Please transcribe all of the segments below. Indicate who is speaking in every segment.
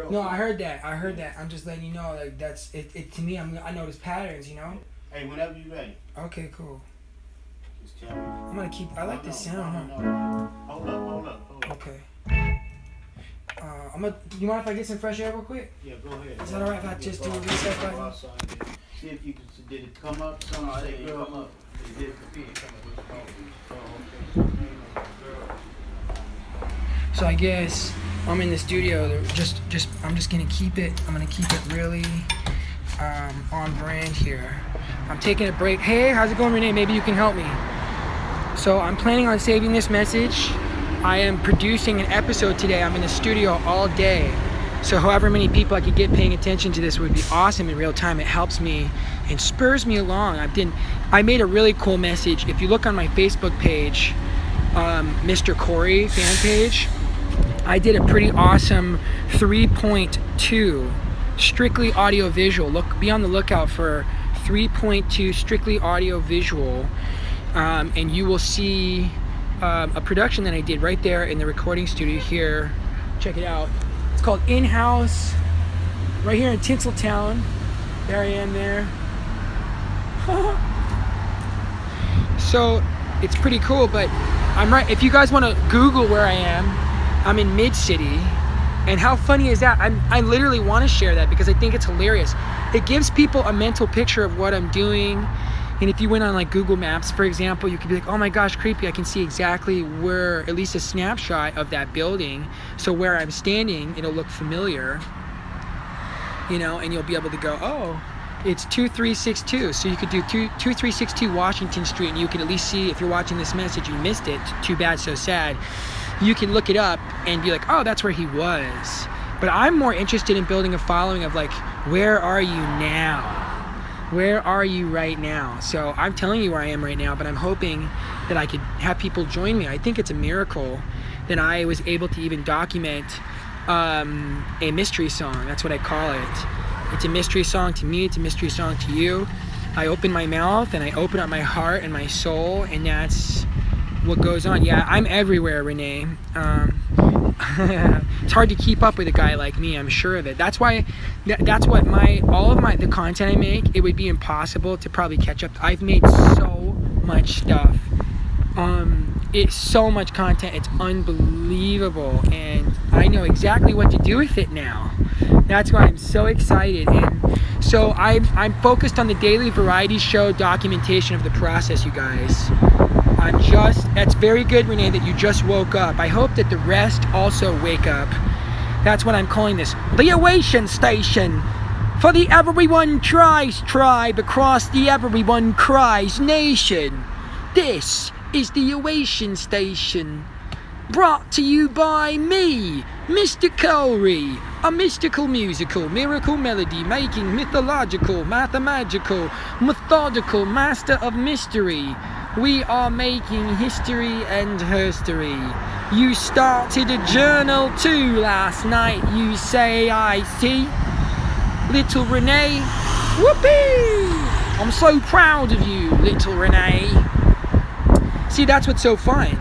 Speaker 1: real.
Speaker 2: No, I heard that. I'm just letting you know, like, that's it to me. I notice patterns, you know.
Speaker 1: Hey, whenever you ready.
Speaker 2: Okay, cool.
Speaker 1: Just tell me.
Speaker 2: I'm gonna keep. I like this sound, huh?
Speaker 1: No. Hold up.
Speaker 2: Okay. You mind if I get some fresh air real quick?
Speaker 1: Yeah, go ahead.
Speaker 2: Is that alright if I just do a reset button?
Speaker 1: See if you can. Did it come up? Something say girl. Come up. It did come up.
Speaker 2: So I guess I'm in the studio. I'm just gonna keep it. I'm gonna keep it really on brand here. I'm taking a break. Hey, how's it going, Renee? Maybe you can help me. So I'm planning on saving this message. I am producing an episode today. I'm in the studio all day. So however many people I could get paying attention to this would be awesome in real time. It helps me and spurs me along. I made a really cool message. If you look on my Facebook page, Mr. Corey fan page, I did a pretty awesome 3.2 strictly audio visual. Be on the lookout for 3.2 strictly audio visual, and you will see a production that I did right there in the recording studio here. Check it out. It's called In-House, right here in Tinseltown. There I am there. So it's pretty cool, but I'm right. If you guys want to Google where I am, I'm in Mid-City. And how funny is that? I literally want to share that because I think it's hilarious. It gives people a mental picture of what I'm doing. And if you went on like Google Maps, for example, you could be like, oh my gosh, creepy. I can see exactly where, at least a snapshot of that building. So where I'm standing, it'll look familiar, you know, and you'll be able to go, oh, it's 2362. So you could do 2362 Washington Street, and you could at least see, if you're watching this message, you missed it. Too bad, so sad. You can look it up and be like, oh, that's where he was. But I'm more interested in building a following of like, where are you now? Where are you right now? So I'm telling you where I am right now, but I'm hoping that I could have people join me. I think it's a miracle that I was able to even document a mystery song. That's what I call it. It's a mystery song to me. It's a mystery song to you. I open my mouth and I open up my heart and my soul, and that's what goes on. Yeah, I'm everywhere, Renee. It's hard to keep up with a guy like me, I'm sure of it. That's why, that's what the content I make, it would be impossible to probably catch up. I've made so much stuff. It's so much content, it's unbelievable, and I know exactly what to do with it now. That's why I'm so excited. And so I'm focused on the daily variety show documentation of the process, you guys. That's very good, Renee, that you just woke up. I hope that the rest also wake up. That's what I'm calling this. The Awation Station. For the Everyone Tries tribe across the Everyone Cries nation. This is the Awation Station. Brought to you by me, Mr. Corey. A mystical musical, miracle melody, making mythological, mathematical, methodical master of mystery. We are making history and herstory. You started a journal too last night, you say, I see. Little Renee, whoopee! I'm so proud of you, little Renee. See, that's what's so fun.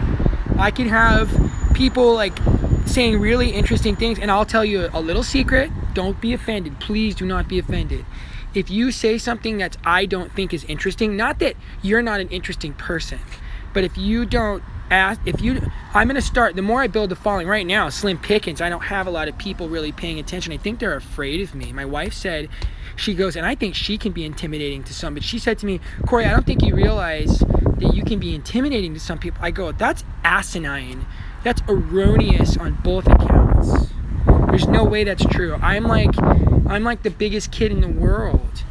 Speaker 2: I can have people like saying really interesting things, and I'll tell you a little secret. Don't be offended. Please do not be offended. If you say something that I don't think is interesting, not that you're not an interesting person, but if you don't ask, I'm going to start, the more I build the following right now, slim pickings, I don't have a lot of people really paying attention. I think they're afraid of me. My wife said, she goes, and I think she can be intimidating to some, but she said to me, Corey, I don't think you realize that you can be intimidating to some people. I go, that's asinine. That's erroneous on both accounts. There's no way that's true. I'm like the biggest kid in the world,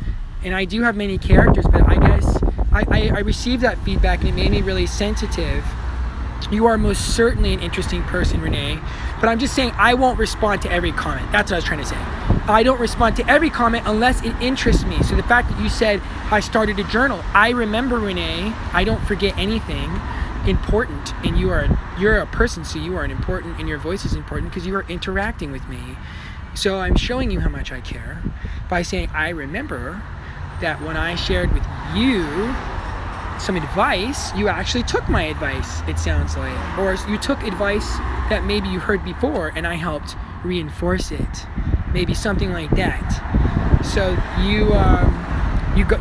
Speaker 2: and I do have many characters, but I guess I received that feedback and it made me really sensitive. You are most certainly an interesting person, Renee, but I'm just saying I won't respond to every comment. That's what I was trying to say. I don't respond to every comment unless it interests me. So the fact that you said I started a journal, I remember, Renee. I don't forget anything important, and you're a person, so you are important, and your voice is important because you are interacting with me. So I'm showing you how much I care by saying I remember that when I shared with you some advice, you actually took my advice, it sounds like, or you took advice that maybe you heard before and I helped reinforce it. maybe something like that. So you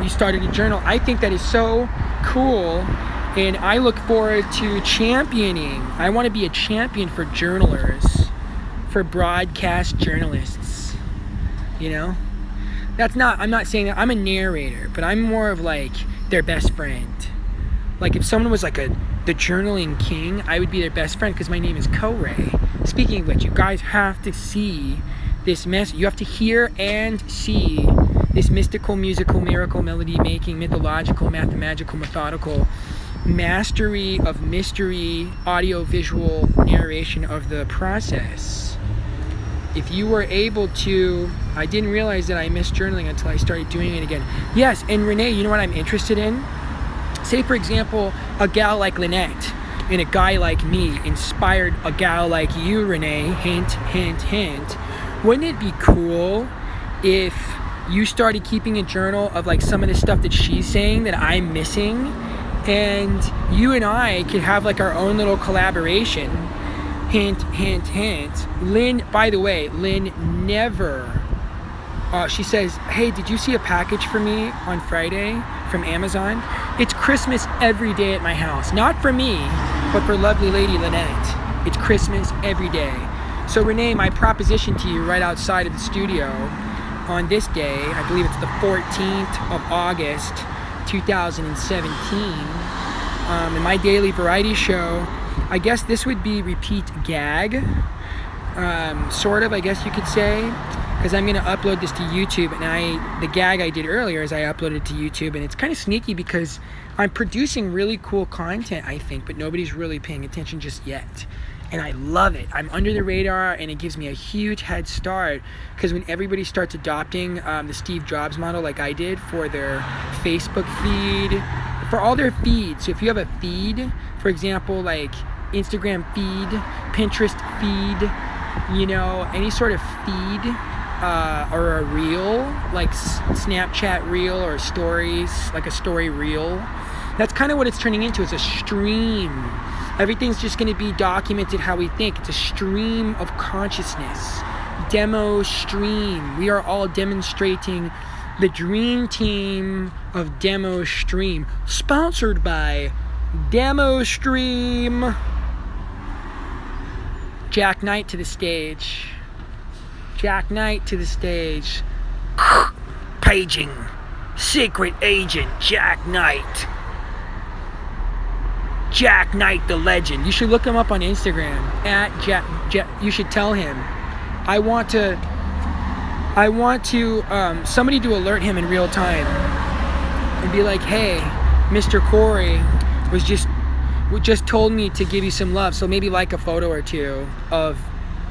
Speaker 2: started a journal. I think that is so cool, and I look forward to championing. I want to be a champion for journalers, for broadcast journalists. You know, I'm not saying that I'm a narrator, but I'm more of like their best friend. Like if someone was like the journaling king, I would be their best friend because my name is Ko-Ray. Speaking of which, you guys have to see this message. You have to hear and see this mystical, musical, miracle, melody making, mythological, mathematical, methodical mastery of mystery, audio visual narration of the process. If you were able to, I didn't realize that I missed journaling until I started doing it again. Yes, and Renee, you know what I'm interested in? Say, for example, a gal like Lynette and a guy like me inspired a gal like you, Renee, hint, hint, hint. Wouldn't it be cool if you started keeping a journal of like some of the stuff that she's saying that I'm missing, and you and I could have like our own little collaboration? Hint, hint, hint. Lynn, by the way, Lynn never, she says, hey, did you see a package for me on Friday from Amazon? It's Christmas every day at my house. Not for me, but for lovely lady Lynette. It's Christmas every day. So Renee, my proposition to you right outside of the studio on this day, I believe it's the 14th of August, 2017, in my daily variety show, I guess this would be repeat gag, sort of, I guess you could say, because I'm going to upload this to YouTube, and the gag I did earlier is I uploaded it to YouTube, and it's kind of sneaky because I'm producing really cool content, I think, but nobody's really paying attention just yet. And I love it. I'm under the radar, and it gives me a huge head start, because when everybody starts adopting the Steve Jobs model like I did for their Facebook feed, for all their feeds. So if you have a feed, for example, like Instagram feed, Pinterest feed, you know, any sort of feed, or a reel, like Snapchat reel or stories, like a story reel. That's kind of what it's turning into. It's a stream. Everything's just going to be documented how we think. It's a stream of consciousness. Demo stream. We are all demonstrating the dream team of Demo Stream. Sponsored by Demo Stream. Jack Knight to the stage. Jack Knight to the stage. Paging. Secret Agent Jack Knight. Jack Knight the legend. You should look him up on Instagram at you should tell him I want to somebody to alert him in real time and be like, hey, Mr. Corey just told me to give you some love, so maybe like a photo or two of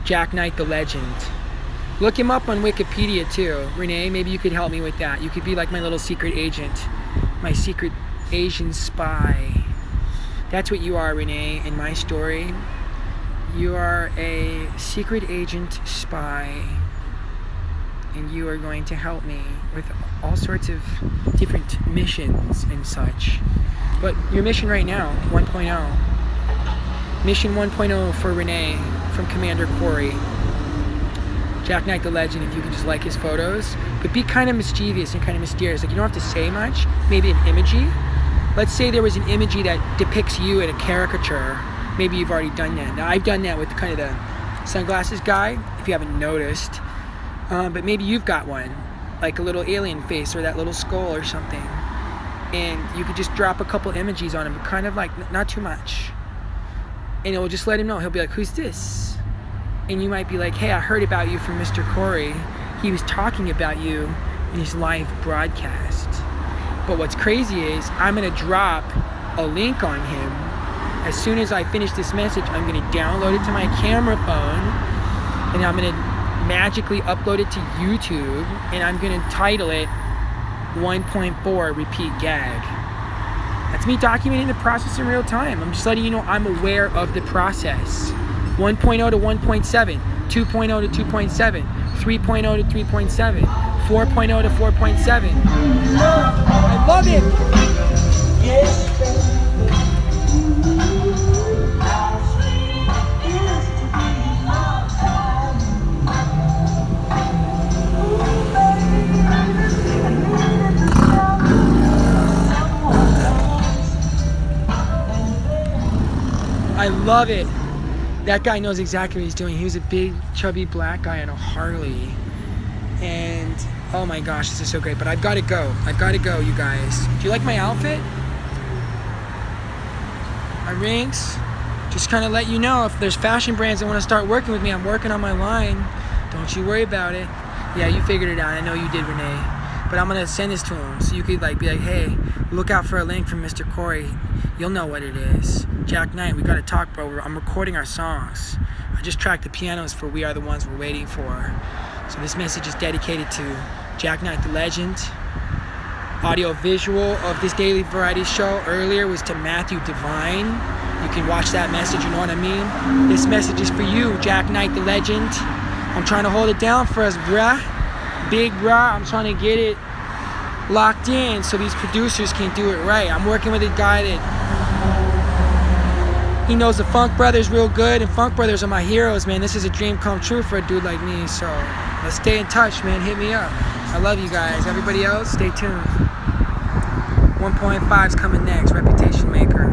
Speaker 2: Jack Knight the legend. Look him up on Wikipedia too. Renee, maybe you could help me with that. You could be like my little secret agent, my secret Asian spy. That's what you are, Renee, in my story. You are a secret agent spy, and you are going to help me with all sorts of different missions and such. But your mission right now, 1.0. Mission 1.0 for Renee from Commander Corey. Jack Knight the legend, if you could just like his photos. But be kind of mischievous and kind of mysterious. Like, you don't have to say much. Maybe an emoji. Let's say there was an emoji that depicts you in a caricature. Maybe you've already done that. Now, I've done that with kind of the sunglasses guy, if you haven't noticed. But maybe you've got one, like a little alien face or that little skull or something. And you could just drop a couple emojis on him, kind of like, not too much. And it will just let him know. He'll be like, who's this? And you might be like, hey, I heard about you from Mr. Corey. He was talking about you in his live broadcast. But what's crazy is I'm going to drop a link on him. As soon as I finish this message, I'm going to download it to my camera phone, and I'm going to magically upload it to YouTube, and I'm going to title it 1.4 Repeat Gag. That's me documenting the process in real time. I'm just letting you know I'm aware of the process. 1.0 to 1.7, 2.0 to 2.7, 3.0 to 3.7, 4.0 to 4.7. I love it! Yes. I love it. That guy knows exactly what he's doing. He was a big, chubby black guy on a Harley. And, oh my gosh, this is so great. But I've got to go. I've got to go, you guys. Do you like my outfit? My rings? Just kind of let you know if there's fashion brands that want to start working with me. I'm working on my line. Don't you worry about it. Yeah, you figured it out. I know you did, Renee. But I'm gonna send this to him so you could like be like, hey, look out for a link from Mr. Corey. You'll know what it is. Jack Knight, we gotta talk, bro. I'm recording our songs. I just tracked the pianos for We Are the Ones We're Waiting For. So this message is dedicated to Jack Knight, the legend. Audio visual of this daily variety show earlier was to Matthew Divine. You can watch that message, you know what I mean? This message is for you, Jack Knight, the legend. I'm trying to hold it down for us, bruh. Big bruh, I'm trying to get it locked in so these producers can do it right. I'm working with a guy that he knows the Funk Brothers real good, and Funk Brothers are my heroes, man. This is a dream come true for a dude like me, so let's stay in touch, man. Hit me up. I love you guys. Everybody else, stay tuned. 1.5's coming next, Reputation Maker.